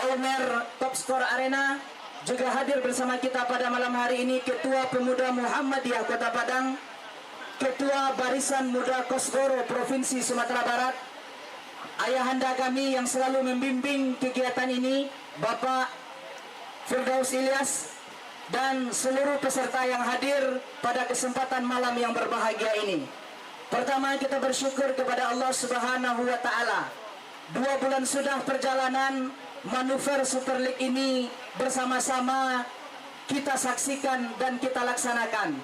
owner Top Skor Arena. Juga hadir bersama kita pada malam hari ini Ketua Pemuda Muhammadiyah Kota Padang, Ketua Barisan Muda Kosgoro Provinsi Sumatera Barat, ayahanda kami yang selalu membimbing kegiatan ini, Bapak Firdaus Ilyas, dan seluruh peserta yang hadir pada kesempatan malam yang berbahagia ini. Pertama, kita bersyukur kepada Allah Subhanahu wa Ta'ala. 2 bulan sudah perjalanan manuver Super League ini bersama-sama kita saksikan dan kita laksanakan.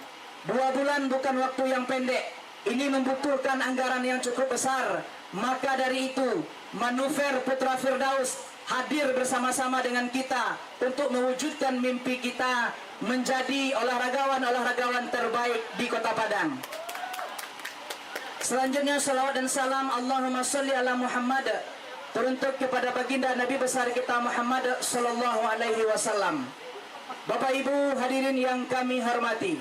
2 bulan bukan waktu yang pendek. Ini membutuhkan anggaran yang cukup besar. Maka dari itu, manuver Putra Firdaus hadir bersama-sama dengan kita untuk mewujudkan mimpi kita menjadi olahragawan-olahragawan terbaik di Kota Padang. Selanjutnya, salawat dan salam Allahumma sholli ala Muhammad teruntuk kepada baginda Nabi besar kita Muhammad sallallahu alaihi wasallam. Bapak Ibu hadirin yang kami hormati,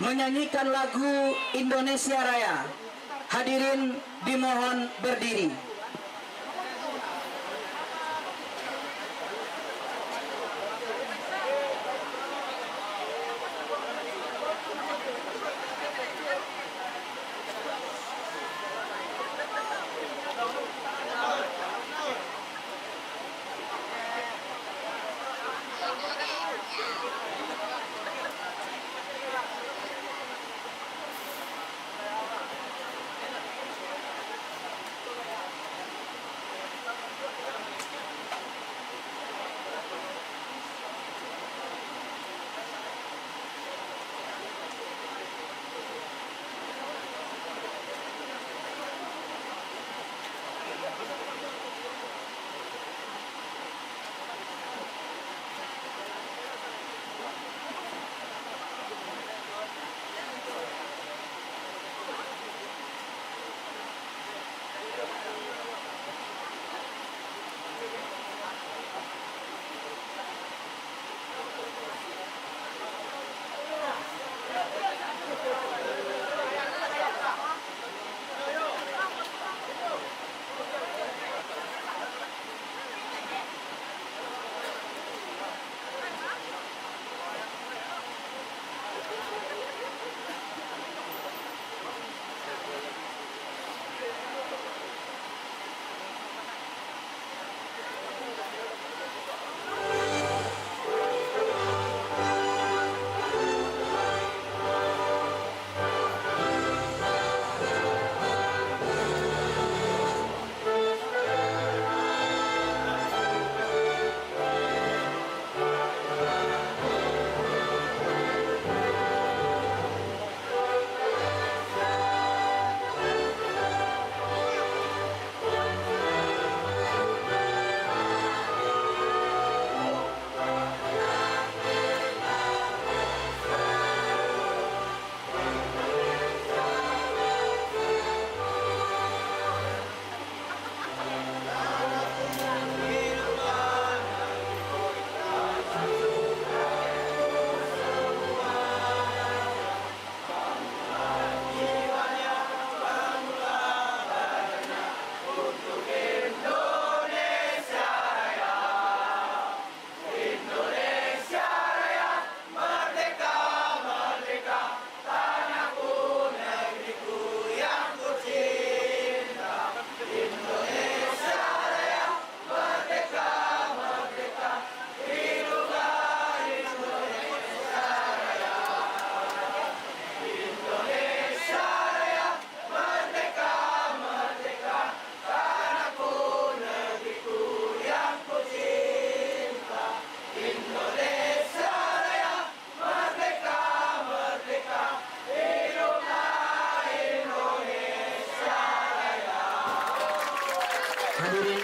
menyanyikan lagu Indonesia Raya. Hadirin dimohon berdiri.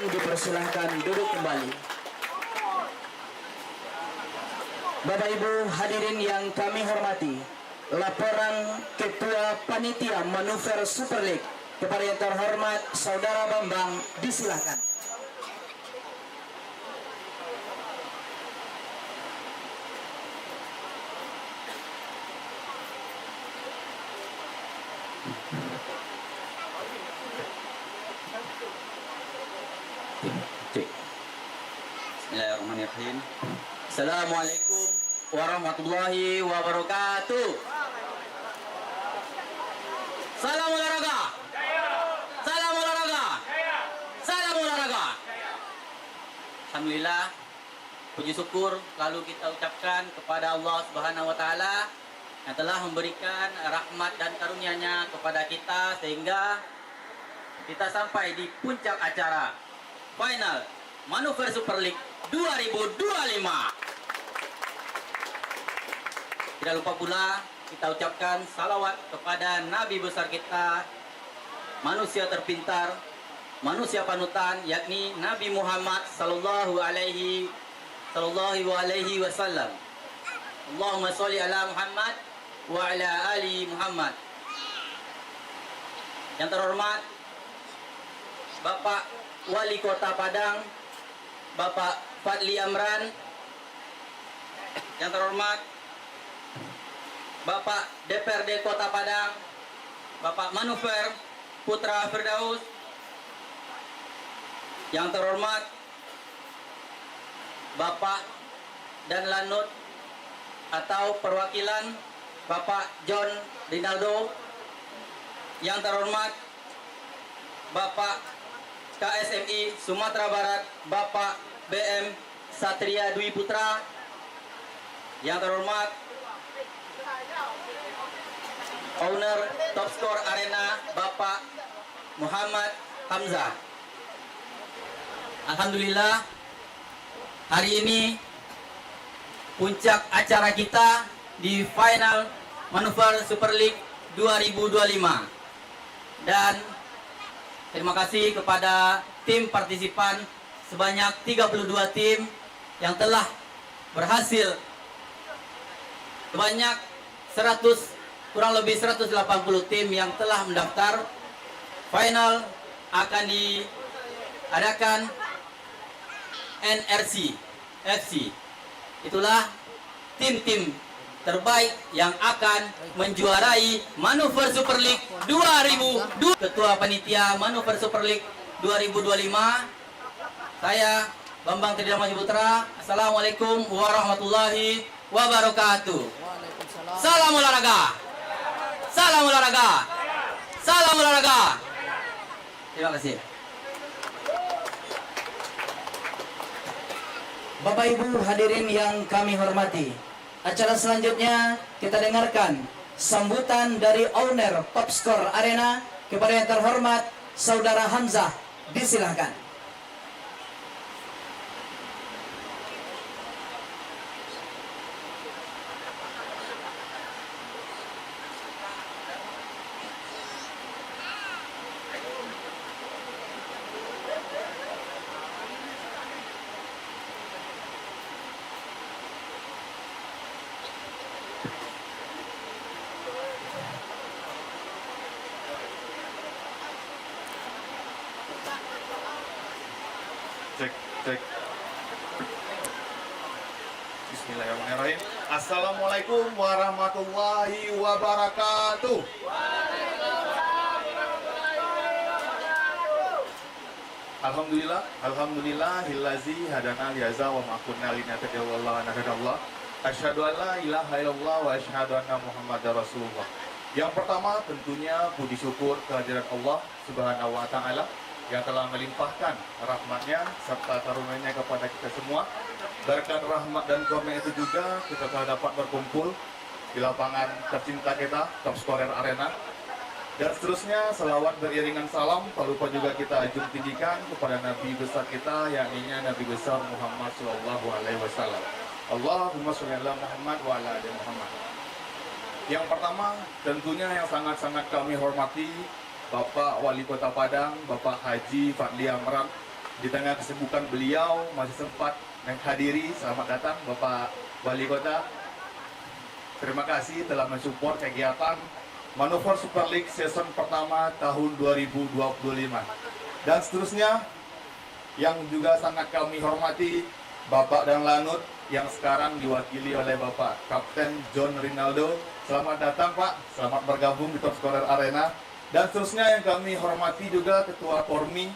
Dipersilahkan duduk kembali. Bapak Ibu hadirin yang kami hormati, laporan Ketua Panitia Manuver Super League kepada yang terhormat Saudara Bambang disilahkan. Bismillahirrahmanirrahim. Assalamualaikum warahmatullahi wabarakatuh. Salam olahraga. Salam olahraga. Salam olahraga. Alhamdulillah, puji syukur lalu kita ucapkan kepada Allah Subhanahu wa taala yang telah memberikan rahmat dan karunia-Nya kepada kita sehingga kita sampai di puncak acara final Manuver Super League 2025. Tidak lupa pula kita ucapkan salawat kepada Nabi besar kita, manusia terpintar, manusia panutan, yakni Nabi Muhammad sallallahu alaihi wasallam. Allahumma sholli ala Muhammad wa ala ali Muhammad. Yang terhormat Bapak Wali Kota Padang, Bapak Fadli Amran. Yang terhormat Bapak DPRD Kota Padang, Bapak Manuver Putra Firdaus. Yang terhormat Bapak dan Lanut atau perwakilan Bapak John Rinaldo. Yang terhormat Bapak KSMI Sumatera Barat, Bapak BM Satria Dwi Putra. Yang terhormat owner Top Score Arena, Bapak Muhammad Hamzah. Alhamdulillah, hari ini puncak acara kita di final Manuver Super League 2025. Dan terima kasih kepada tim partisipan sebanyak 32 tim yang telah berhasil sebanyak kurang lebih 180 tim yang telah mendaftar. Final akan diadakan NRC FC. Itulah tim-tim terbaik yang akan menjuarai Manuver Super League 2002. Ketua Panitia Manuver Super League 2025, saya Bambang Tridharma Putra. Assalamualaikum warahmatullahi wabarakatuh. Salam olahraga. Salam olahraga. Salam olahraga. Terima kasih. Bapak Ibu hadirin yang kami hormati, acara selanjutnya kita dengarkan sambutan dari owner Top Score Arena kepada yang terhormat Saudara Hamzah. Disilahkan. Cek. Bismillahirrahmanirrahim. Assalamualaikum warahmatullahi wabarakatuh. Alhamdulillahillazi hadana lihaza wa ma kunna linahtadiya laula an hadana. Asyhadu an la ilaha illallah wa asyhadu anna Muhammadar Rasulullah. Yang pertama tentunya puji syukur kehadirat Allah Subhanahu wa taala yang telah melimpahkan rahmatnya serta karunia-Nya kepada kita semua. Berkat rahmat dan karunia itu juga kita telah dapat berkumpul di lapangan tercinta kita, Top Scorer Arena. Dan seterusnya selawat beriringan salam, tak lupa juga kita ajung tinggikan kepada Nabi besar kita, yakni Nabi besar Muhammad Sallallahu Alaihi Wasallam. Allahumma sholli ala Muhammad wa ala ali Muhammad. Yang pertama tentunya yang sangat-sangat kami hormati Bapak Wali Kota Padang, Bapak Haji Fadli Amran. Di tengah kesibukan beliau masih sempat menghadiri. Selamat datang Bapak Wali Kota. Terima kasih telah mensupport kegiatan Manuver Super League season pertama tahun 2025. Dan seterusnya yang juga sangat kami hormati Bapak dan Lanut yang sekarang diwakili oleh Bapak Kapten John Rinaldo. Selamat datang Pak, selamat bergabung di Top Scorer Arena. Dan seterusnya yang kami hormati juga Ketua Pormi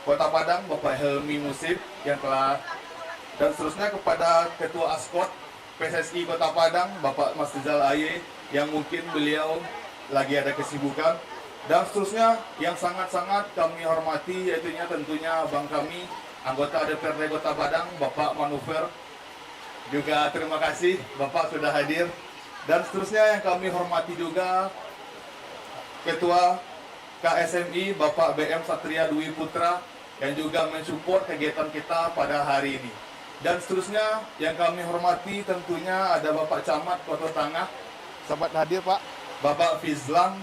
Kota Padang, Bapak Helmi Musib, yang telah Dan seterusnya kepada Ketua Askot PSSI Kota Padang, Bapak Mas Rizal Aye, yang mungkin beliau lagi ada kesibukan. Dan seterusnya yang sangat-sangat kami hormati, yaitunya tentunya abang kami, anggota DPRD Kota Padang, Bapak Manuver. Juga terima kasih Bapak sudah hadir. Dan seterusnya yang kami hormati juga Ketua KSMI, Bapak BM Satria Dwi Putra, yang juga mensupport kegiatan kita pada hari ini. Dan seterusnya yang kami hormati tentunya ada Bapak Camat Kota Tangah, sempat hadir Pak, Bapak Fizlan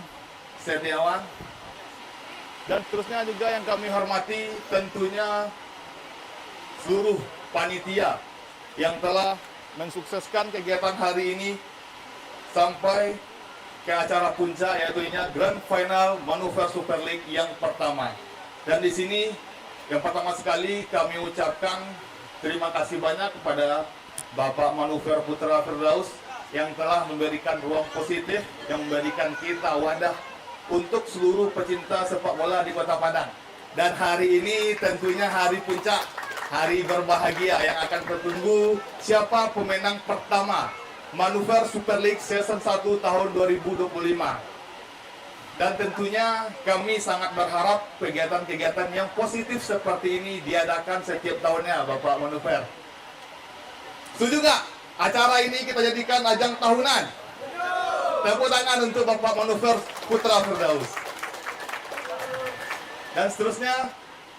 Setiawan. Dan seterusnya juga yang kami hormati tentunya seluruh panitia yang telah mensukseskan kegiatan hari ini sampai ke acara puncak, yaitu Grand Final Manuver Super League yang pertama. Dan di sini yang pertama sekali kami ucapkan terima kasih banyak kepada Bapak Manuver Putra Firdaus yang telah memberikan ruang positif, yang memberikan kita wadah untuk seluruh pecinta sepak bola di Kota Padang. Dan hari ini tentunya hari puncak, hari berbahagia yang akan tertunggu siapa pemenang pertama Manuver Super League Season 1 tahun 2025. Dan tentunya kami sangat berharap kegiatan-kegiatan yang positif seperti ini diadakan setiap tahunnya, Bapak Manuver. Setuju nggak? Acara ini kita jadikan ajang tahunan. Tepuk tangan untuk Bapak Manuver Putra Firdaus. Dan seterusnya,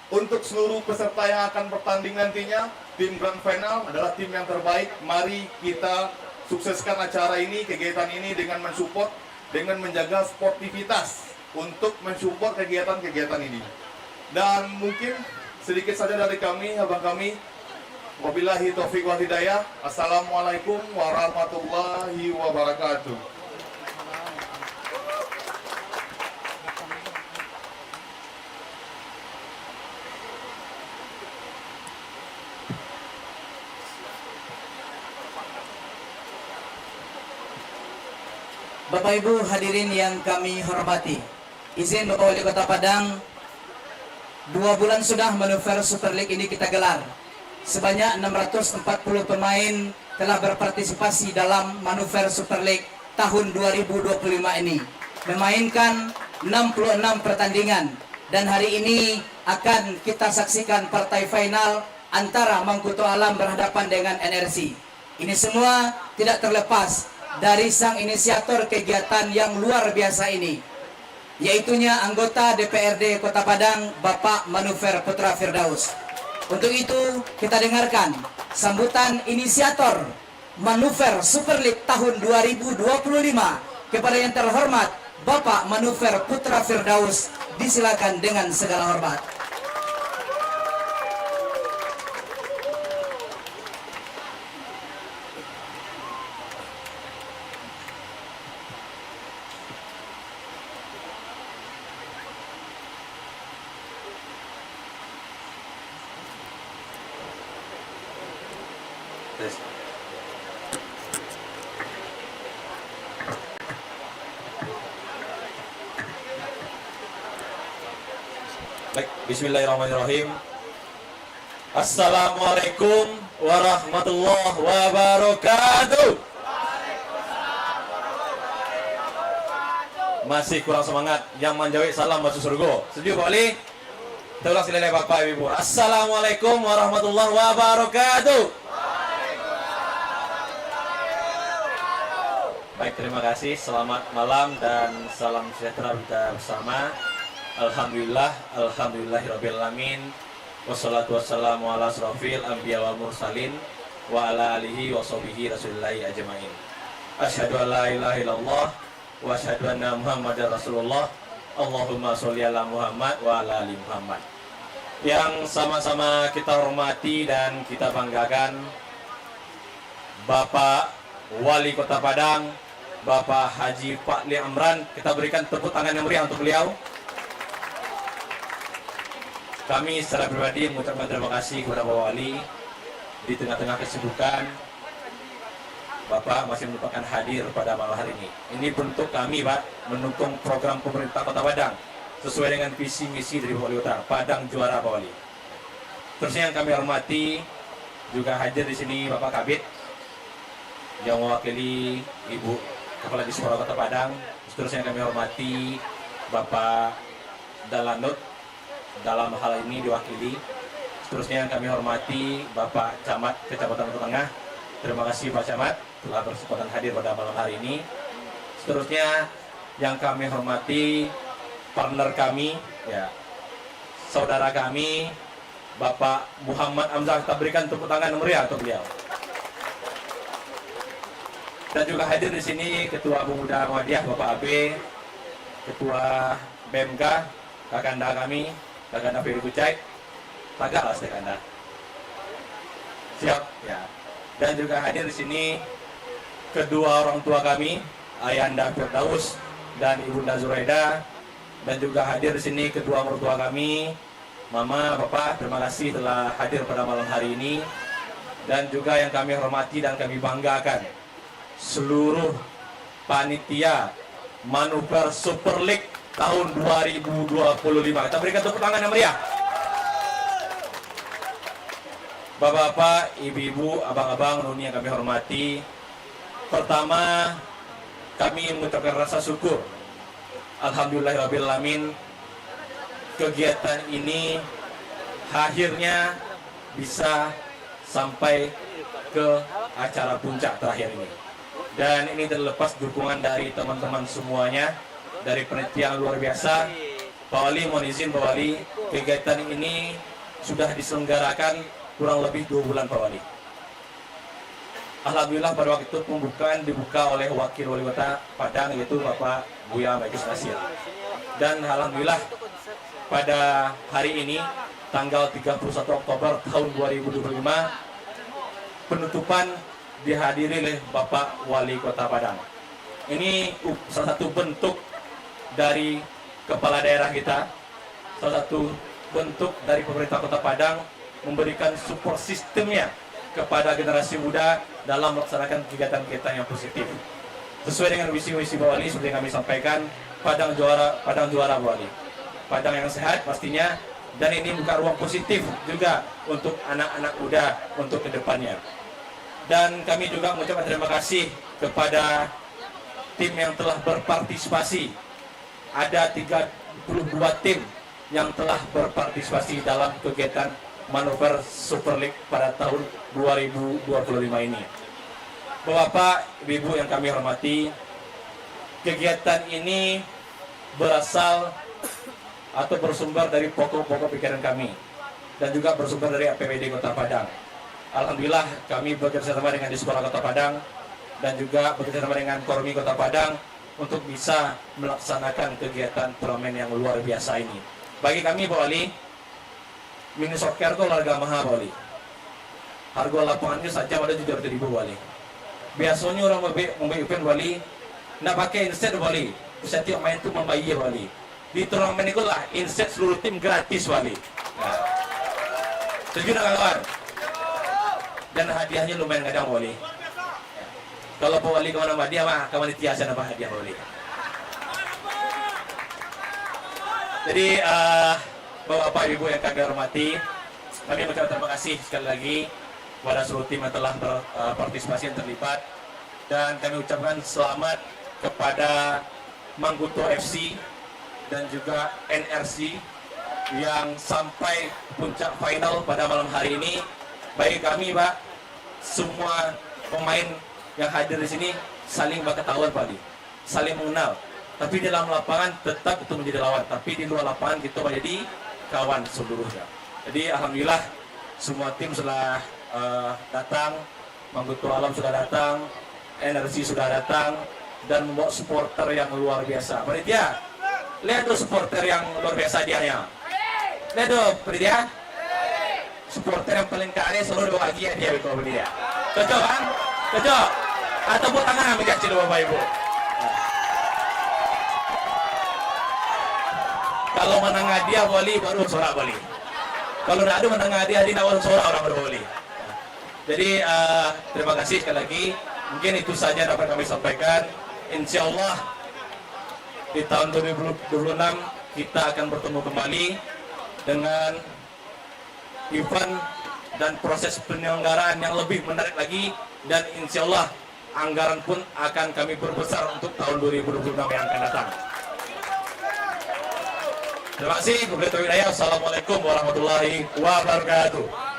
untuk seluruh peserta yang akan bertanding nantinya, tim Grand Final adalah tim yang terbaik. Mari kita sukseskan acara ini, kegiatan ini dengan mensupport, dengan menjaga sportivitas untuk mensupport kegiatan-kegiatan ini. Dan mungkin sedikit saja dari kami, abang kami. Wabillahi taufiq wal hidayah. Assalamualaikum warahmatullahi wabarakatuh. Bapak Ibu hadirin yang kami hormati, izin Bapak Wali Kota Padang, 2 bulan sudah Manuver Super League ini kita gelar. Sebanyak 640 pemain telah berpartisipasi dalam Manuver Super League tahun 2025 ini, memainkan 66 pertandingan. Dan hari ini akan kita saksikan partai final antara Mangkuto Alam berhadapan dengan NRC. Ini semua tidak terlepas dari sang inisiator kegiatan yang luar biasa ini, yaitunya anggota DPRD Kota Padang, Bapak Manuver Putra Firdaus. Untuk itu kita dengarkan sambutan inisiator Manuver Super League tahun 2025 kepada yang terhormat Bapak Manuver Putra Firdaus. Disilakan dengan segala hormat. Baik, bismillahirrahmanirrahim. Assalamualaikum warahmatullahi wabarakatuh. Masih kurang semangat, yang menjawab salam masuk surga. Setuju Pak Wali? Kita ulang sekali lagi Bapak Ibu. Assalamualaikum warahmatullahi wabarakatuh. Baik, terima kasih. Selamat malam dan salam sejahtera kita bersama. Alhamdulillah, alhamdulillahirrabbilalamin. Wassalatu wassalamu ala asrofil anbiya wal mursalin wa ala alihi wa sahbihi rasulillahi ajmain. Asyhadu an la ilaha illallah wa asyhadu anna muhammadar rasulullah. Allahumma sholli ala Muhammad wa ala ali Muhammad. Yang sama-sama kita hormati dan kita banggakan, Bapak Wali Kota Padang, Bapak Haji Fadli Amran. Kita berikan tepuk tangan yang meriah untuk beliau. Kami secara pribadi mengucapkan terima kasih kepada Bapak Wali. Di tengah-tengah kesibukan, Bapak masih merupakan hadir pada malam hari ini. Ini bentuk kami, Pak, mendukung program pemerintah Kota Padang sesuai dengan visi misi dari Bapak Wali Kota Padang juara Bapak Wali. Terusnya yang kami hormati Juga hadir di sini Bapak Kabid yang mewakili Ibu Kepala Dispora Kota Padang. Seterusnya kami hormati Bapak Dalanut dalam hal ini diwakili. Seterusnya yang kami hormati Bapak Camat Kecamatan Kota Tengah. Terima kasih Pak Camat telah berkesempatan hadir pada malam hari ini. Seterusnya yang kami hormati partner kami, ya, saudara kami Bapak Muhammad Amzah. Kita berikan tepuk tangan meriah untuk beliau. Dan juga hadir di sini Ketua Pemuda Muhammadiyah Bapak AB, Ketua BMK, Kakanda kami, Kakanda Ferry Kucai, tagak lah Kakanda. Siap, ya. Dan juga hadir di sini kedua orang tua kami, Ayanda Firdaus dan Ibunda Zuraida. Dan juga hadir di sini kedua mertua kami, Mama, Bapak. Terima kasih telah hadir pada malam hari ini. Dan juga yang kami hormati dan kami banggakan, seluruh panitia Manuver Super League tahun 2025. Kita berikan tepuk tangan yang meriah. Bapak-bapak, ibu-ibu, abang-abang, nuni yang kami hormati. Pertama, kami mengucapkan rasa syukur. Alhamdulillahirrahmanirrahim, kegiatan ini akhirnya bisa sampai ke acara puncak terakhir ini. Dan ini terlepas dukungan dari teman-teman semuanya, dari panitia yang luar biasa. Pak Wali, mohon izin Pak Wali, kegiatan ini sudah diselenggarakan kurang lebih 2 bulan Pak Wali. Alhamdulillah pada waktu itu pembukaan dibuka oleh Wakil Wali Kota Padang, yaitu Bapak Buya Bagus Nasir. Dan alhamdulillah pada hari ini tanggal 31 Oktober tahun 2025 penutupan dihadiri oleh Bapak Wali Kota Padang. Ini salah satu bentuk dari kepala daerah kita, salah satu bentuk dari pemerintah Kota Padang memberikan support sistemnya kepada generasi muda dalam melaksanakan kegiatan-kegiatan yang positif. Sesuai dengan visi-visi Pak Wali seperti yang kami sampaikan, Padang juara Pak Wali. Padang yang sehat pastinya, dan ini buka ruang positif juga untuk anak-anak muda untuk kedepannya. Dan kami juga mengucapkan terima kasih kepada tim yang telah berpartisipasi. Ada 32 tim yang telah berpartisipasi dalam kegiatan Manuver Super League pada tahun 2025 ini. Bapak, Ibu yang kami hormati, kegiatan ini berasal atau bersumber dari pokok-pokok pikiran kami dan juga bersumber dari APBD Kota Padang. Alhamdulillah kami bekerjasama dengan Dispora Kota Padang dan juga bekerjasama dengan Kormi Kota Padang untuk bisa melaksanakan kegiatan turnamen yang luar biasa ini. Bagi kami Pak Wali, mini soccer itu harga mahal Pak Wali. Harga lapangannya saja ada 700.000 Wali. Biasanya orang membeli event Wali, nggak pakai inset Wali. Setiap main itu membayar Wali. Di turnamen itu lah inset seluruh tim gratis Wali. Nah. Setuju nggak kawan? Dan hadiahnya lumayan kadang Wali. Kalau Pak Wali kawan sama dia mah kawan tiasa dapat hadiah Wali. Jadi Bapak Ibu yang kami hormati, kami mengucapkan terima kasih sekali lagi kepada seluruh tim yang telah berpartisipasi dan terlibat, dan kami ucapkan selamat kepada Mangkuto FC dan juga NRC yang sampai puncak final pada malam hari ini. Bagi kami Pak, semua pemain yang hadir di sini saling berketahuan Pak Di, saling mengenal. Tapi di dalam lapangan tetap itu menjadi lawan, tapi di luar lapangan kita menjadi kawan seluruhnya. Jadi alhamdulillah semua tim sudah datang, Mangkuto Alam sudah datang, NRC sudah datang, dan membawa supporter yang luar biasa. Panitia, lihat tuh supporter yang luar biasa dianya. Lihat tuh panitia, supporter yang paling kaya seluruh bahagia dia itu panitia. Cocok kan? Cocok? Atau buat tangan ambil kecil Bapak Ibu. Kalau menang hadiah Wali baru sorak Wali. Kalau tidak ada menang hadiah di awal sorak orang berwali. Jadi terima kasih sekali lagi. Mungkin itu saja dapat kami sampaikan. Insya Allah di tahun 2026 kita akan bertemu kembali dengan event dan proses penyelenggaraan yang lebih menarik lagi, dan insya Allah anggaran pun akan kami perbesar untuk tahun 2026 yang akan datang. Terima kasih. Wabillahi hidayah. Assalamualaikum warahmatullahi wabarakatuh.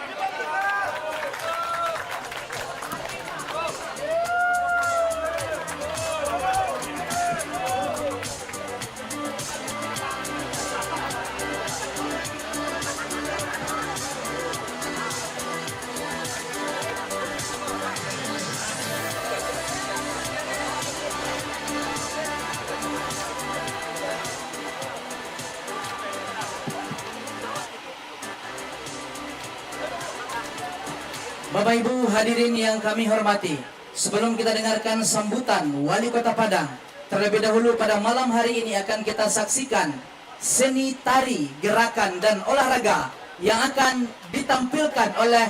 Bapak Ibu hadirin yang kami hormati, sebelum kita dengarkan sambutan Wali Kota Padang, terlebih dahulu pada malam hari ini akan kita saksikan seni tari, gerakan dan olahraga yang akan ditampilkan oleh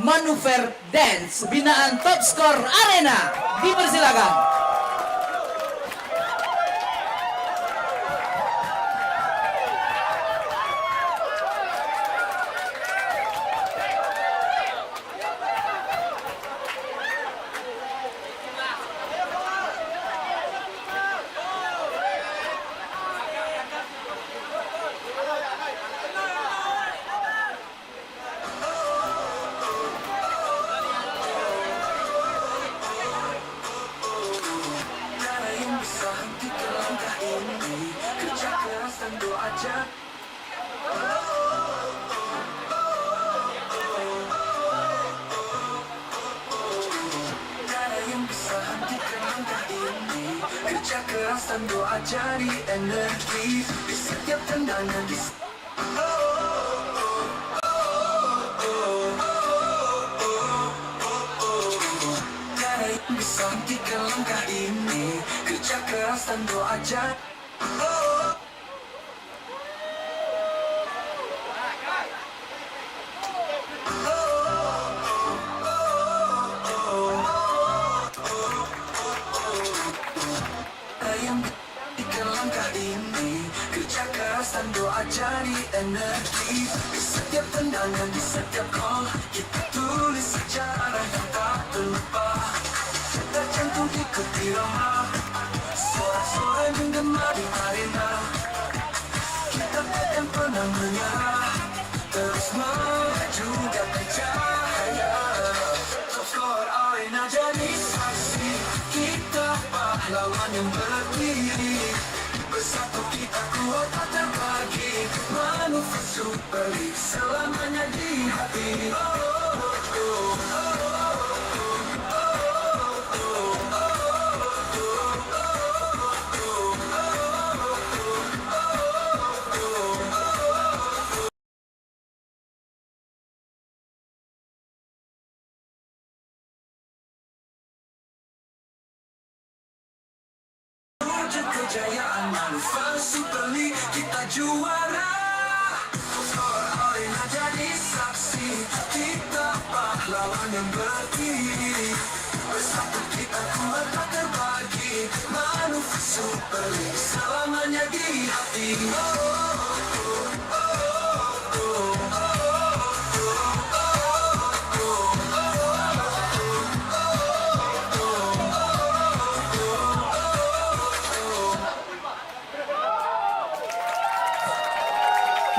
Manuver Dance binaan Top Score Arena. Dipersilakan. Kerja keras dan doa jadi energi di setiap tendangan di Tiada yang bisa hentikan langkah ini. Kerja keras dan doa jadi dan doa jadi energi di setiap tendangan, di setiap gol kita tulis sejarah yang tak terlupa. Tercantum ikut irama suara-suara yang menggema di arena. Kita takkan pernah menyerah, terus maju dan berjaya. Top Score Arena jadi saksi, kita pahlawan yang berdiri. Bersatu kita kuat tak terbagi. Manuver Super League selamanya di hati. Kejayaan Manuver Super League kita juara. Top Score Arena jadi saksi, kita pahlawan yang berdiri. Bersatu kita kuat tak terbagi. Manuver Super League selamanya di hati.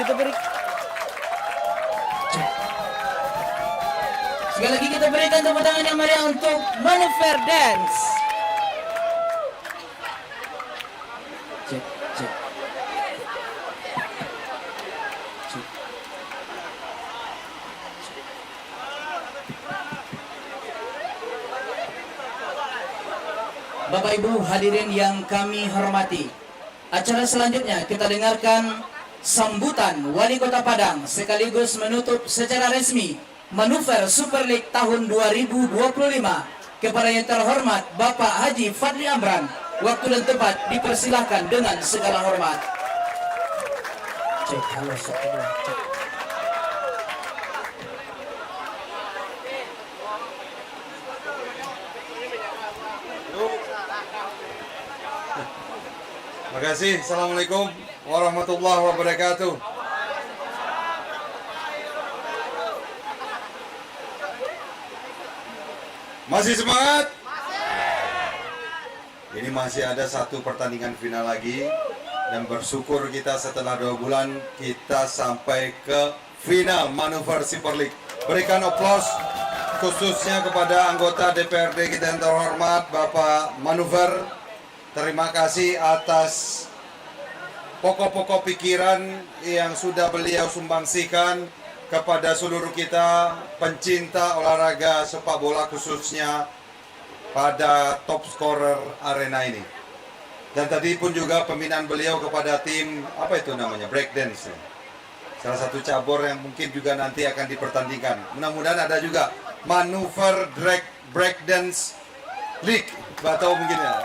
Kita beri sekali lagi kita berikan tepuk tangan yang meriah untuk Manuver Dance. Cek, cek. Cek. Bapak Ibu hadirin yang kami hormati, acara selanjutnya kita dengarkan sambutan Wali Kota Padang sekaligus menutup secara resmi Manuver Super League tahun 2025 kepada yang terhormat Bapak Haji Fadli Amran. Waktu dan tempat dipersilahkan dengan segala hormat. Cek, halo, cek. Terima kasih. Assalamualaikum warahmatullahi wabarakatuh. Masih semangat? Ini masih ada satu pertandingan final lagi. Dan bersyukur kita setelah 2 bulan kita sampai ke final manuver Super League. Berikan aplaus khususnya kepada anggota DPRD kita yang terhormat Bapak Manuver. Terima kasih atas pokok-pokok pikiran yang sudah beliau sumbangsikan kepada seluruh kita pencinta olahraga sepak bola khususnya pada top scorer arena ini. Dan tadi pun juga pembinaan beliau kepada tim apa itu namanya, breakdance. Salah satu cabur yang mungkin juga nanti akan dipertandingkan. Mudah-mudahan ada juga manuver breakdance league, atau mungkin ya.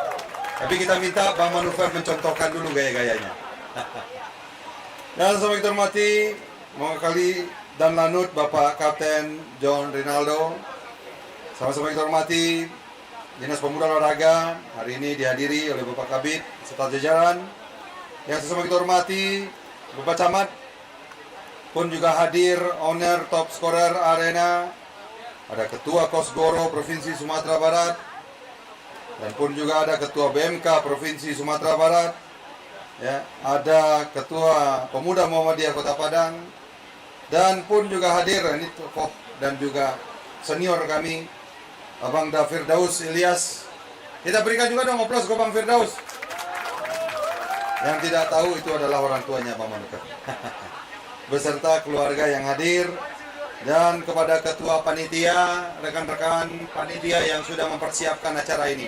Tapi kita minta Bang Manuver mencontohkan dulu gaya-gayanya. Dan sama kita hormati mengakali dan lanut Bapak Kapten John Rinaldo. Sama-sama kita hormati Dinas Pemuda Olahraga hari ini dihadiri oleh Bapak Kabid serta jajaran. Yang sama kita hormati Bapak Camat pun juga hadir, owner top scorer arena, ada Ketua Kosgoro Provinsi Sumatera Barat, dan pun juga ada Ketua BMK Provinsi Sumatera Barat, ya, ada Ketua Pemuda Muhammadiyah Kota Padang, dan pun juga hadir ini tokoh dan juga senior kami, Abang Firdaus Ilyas. Kita berikan juga dong aplaus ke Bang Firdaus. Yang tidak tahu itu adalah orang tuanya Bang Manuver. Beserta keluarga yang hadir, dan kepada ketua panitia, rekan-rekan panitia yang sudah mempersiapkan acara ini.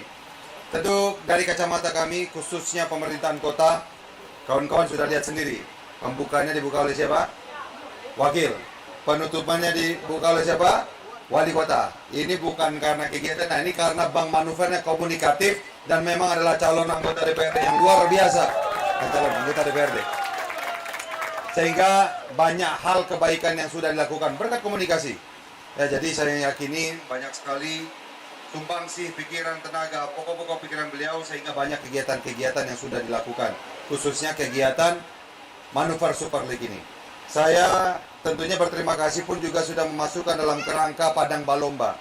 Tentu dari kacamata kami, khususnya pemerintahan kota, kawan-kawan sudah lihat sendiri. Pembukanya dibuka oleh siapa? Wakil. Penutupannya dibuka oleh siapa? Wali kota. Ini bukan karena kegiatan, nah ini karena Bang Manuvernya komunikatif dan memang adalah calon anggota DPRD yang luar biasa. Calon anggota DPRD. Sehingga banyak hal kebaikan yang sudah dilakukan berkat komunikasi. Ya, jadi saya yakini banyak sekali sumbangsi pikiran, tenaga, pokok-pokok pikiran beliau sehingga banyak kegiatan-kegiatan yang sudah dilakukan. Khususnya kegiatan manuver Super League ini. Saya tentunya berterima kasih pun juga sudah memasukkan dalam kerangka Padang Balomba,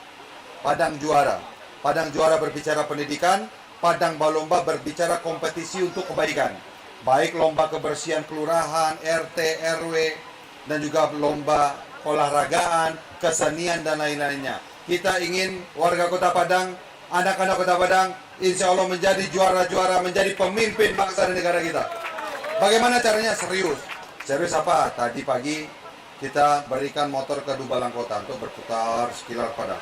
Padang Juara. Padang Juara berbicara pendidikan, Padang Balomba berbicara kompetisi untuk kebaikan. Baik lomba kebersihan kelurahan, RT, RW, dan juga lomba olahragaan, kesenian, dan lain-lainnya. Kita ingin warga Kota Padang, anak-anak Kota Padang, insya Allah menjadi juara-juara, menjadi pemimpin bangsa dan negara kita. Bagaimana caranya? Serius. Serius apa? Tadi pagi kita berikan motor ke Dubalang Kota untuk berputar sekitar Padang.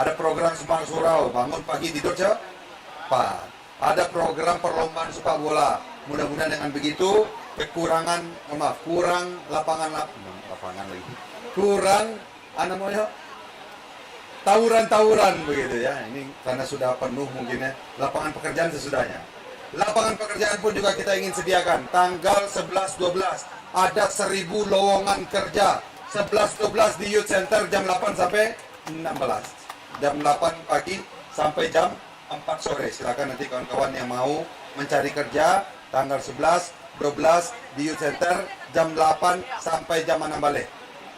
Ada program Semarang Surau, bangun pagi tidur cepat. Ada program perlombaan sepak bola. Mudah-mudahan dengan begitu kurang lapangan lagi. Kurang tawuran-tawuran begitu ya. Ini karena sudah penuh mungkin ya. Lapangan pekerjaan sesudahnya. Lapangan pekerjaan pun juga kita ingin sediakan. Tanggal 11-12 ada 1000 lowongan kerja. 11-12 di Youth Center jam 8 sampai 16. Jam 8 pagi sampai jam 4 sore. Silakan nanti kawan-kawan yang mau mencari kerja tanggal 11-12 di Youth Center jam 8 sampai jam 6 balik.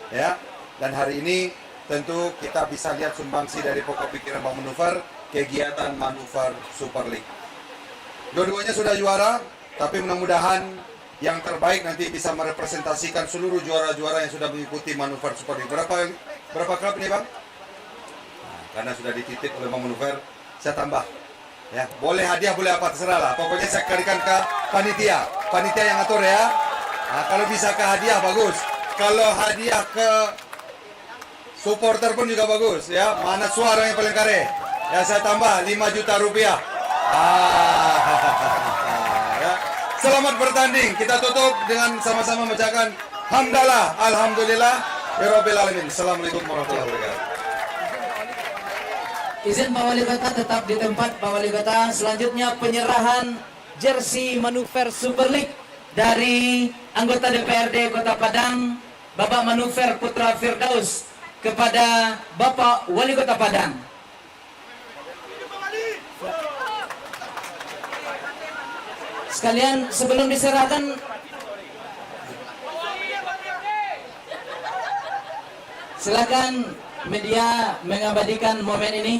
Ya. Dan hari ini tentu kita bisa lihat sumbangsi dari pokok pikiran Bang Manuver, kegiatan manuver Super League. Dua-duanya sudah juara, tapi mudah-mudahan yang terbaik nanti bisa merepresentasikan seluruh juara-juara yang sudah mengikuti manuver Super League. Berapa klub ini Bang? Nah, karena sudah dititip oleh Bang Manuver, saya tambah. Ya, boleh hadiah, boleh apa, terserah lah. Pokoknya saya kalikan ke panitia yang atur ya. Nah, kalau bisa ke hadiah bagus. Kalau hadiah ke supporter pun juga bagus ya. Mana suara yang paling kare? Ya, saya tambah 5 juta rupiah. Ya. Selamat bertanding. Kita tutup dengan sama-sama mengucapkan hamdalah, alhamdulillah, birabbil alamin. Assalamualaikum warahmatullahi wabarakatuh. Izin Pak Wali Kota tetap di tempat Pak Wali Kota. Selanjutnya penyerahan jersey manuver Super League dari anggota DPRD Kota Padang, Bapak Manuver Putra Firdaus, kepada Bapak Wali Kota Padang. Sekalian sebelum diserahkan, silakan media mengabadikan momen ini.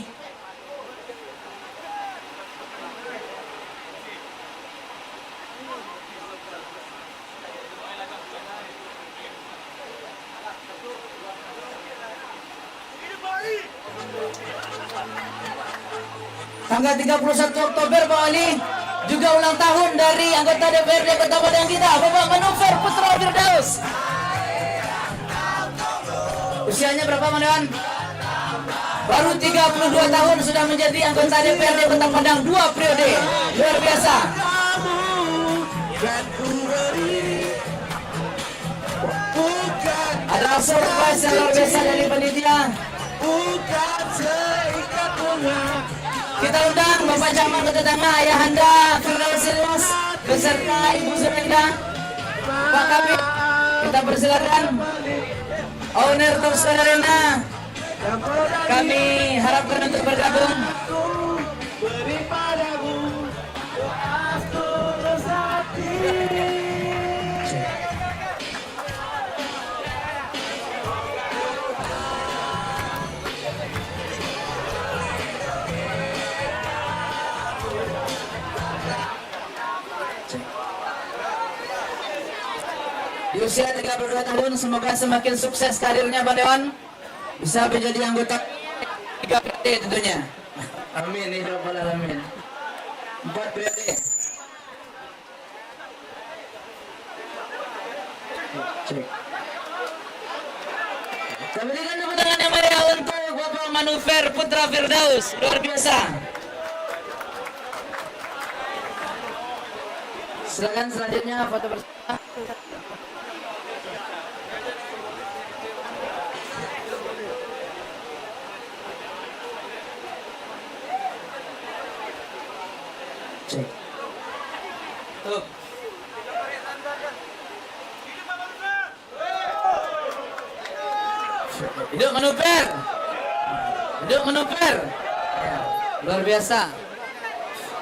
Tanggal 31 Oktober Pak Wali juga ulang tahun dari anggota DPRD Kota Padang kita, Bapak Manuver Putra Firdaus. Usianya berapa, Mandewan? Baru 32 tahun sudah menjadi anggota DPRD Kota Padang 2 periode. Luar biasa. Ada surprise yang luar biasa dari panitia. Kita undang Bapak Camat Kota Tengah, Ayahanda Firdaus Ilyas beserta Ibu Zulenda, Pak Kabit. Kita persilakan owner Tops Arena. Kami harapkan untuk bergabung. Di usia 32 tahun, semoga semakin sukses karirnya Pak Dewan. Bisa menjadi anggota 3 periode tentunya. Amin, ya Rabbal Alamin. 4 periode. Cek. Kita berikan tepuk tangan yang meriah untuk Bapak Manuver Putra Firdaus. Luar biasa. Silakan selanjutnya foto bersama. Cek. Tuh. Hidup Manuver. Hidup Manuver. Ya, luar biasa.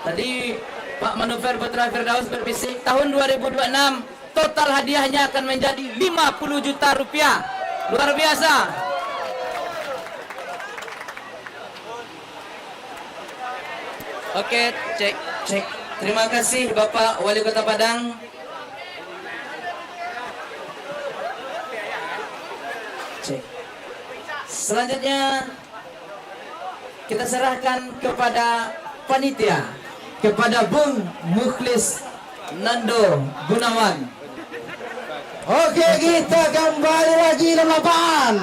Tadi Pak Manuver Putra Firdaus berbisik tahun 2026 total hadiahnya akan menjadi 50 juta rupiah. Luar biasa. Oke, cek. Terima kasih Bapak Wali Kota Padang. Cek. Selanjutnya kita serahkan kepada panitia, kepada Bung Mukhlis Nando Gunawan. Oke, kita kembali lagi di lapangan.